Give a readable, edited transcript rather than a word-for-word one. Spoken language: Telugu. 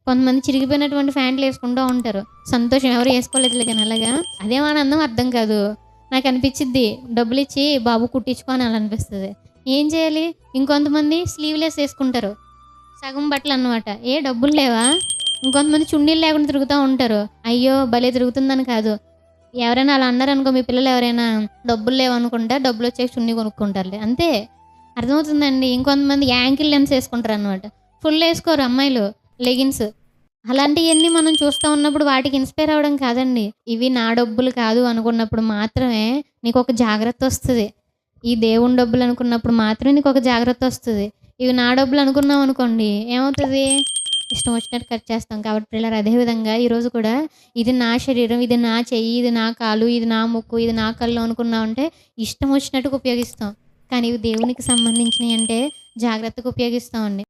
కొంతమంది చిరిగిపోయినటువంటి ప్యాంట్లు వేసుకుంటూ ఉంటారు. సంతోషం ఎవరు వేసుకోలేదులే కానీ అలాగా. అదేం ఆనందం అర్థం కాదు. నాకు అనిపించిద్ది డబ్బులిచ్చి బాబు కుట్టించుకో అని అలా అనిపిస్తుంది. ఏం చేయాలి? ఇంకొంతమంది స్లీవ్‌లెస్ వేసుకుంటారు. సగం బట్టలు అన్నమాట. ఏ డబ్బులు లేవా? ఇంకొంతమంది చున్నీలు లేకుండా తిరుగుతూ ఉంటారు. అయ్యో భలే తిరుగుతుందని కాదు. ఎవరైనా అలా అన్నారనుకో, మీ పిల్లలు ఎవరైనా డబ్బులు లేవనుకుంటా డబ్బులొచ్చాక చున్నీ కొనుక్కుంటారులే అంతే. అర్థమవుతుందండి. ఇంకొంతమంది యాంకిల్ లెన్స్ వేసుకుంటారనమాట. ఫుల్ వేసుకోరు అమ్మాయిలు లెగిన్స్. అలాంటియన్నీ మనం చూస్తా ఉన్నప్పుడు వాటికి ఇన్‌స్పైర్ అవ్వడం కాదండి. ఇవి నా డబ్బులు కాదు అనుకున్నప్పుడు మాత్రమే నీకొక జాగ్రత్తొస్తది. ఈ దేవుని డబ్బులు అనుకున్నప్పుడు మాత్రమే నీకొక జాగ్రత్తొస్తది. ఇవి నా డబ్బులు అనుకున్నామనుకోండి ఏమవుతది? ఇష్టం వచ్చినట్టు ఖర్చు చేస్తాం. కాబట్టి పిల్లలు అదే విధంగా ఈరోజు కూడా ఇది నా శరీరం, ఇది నా చెయ్యి, ఇది నా కాలు, ఇది నా ముక్కు, ఇది నా కళ్ళు అనుకున్నామంటే ఇష్టం వచ్చినట్టుగా ఉపయోగిస్తాం. కానీ ఇవి దేవునికి సంబంధించినయి అంటే జాగ్రత్తగా ఉపయోగిస్తామండి.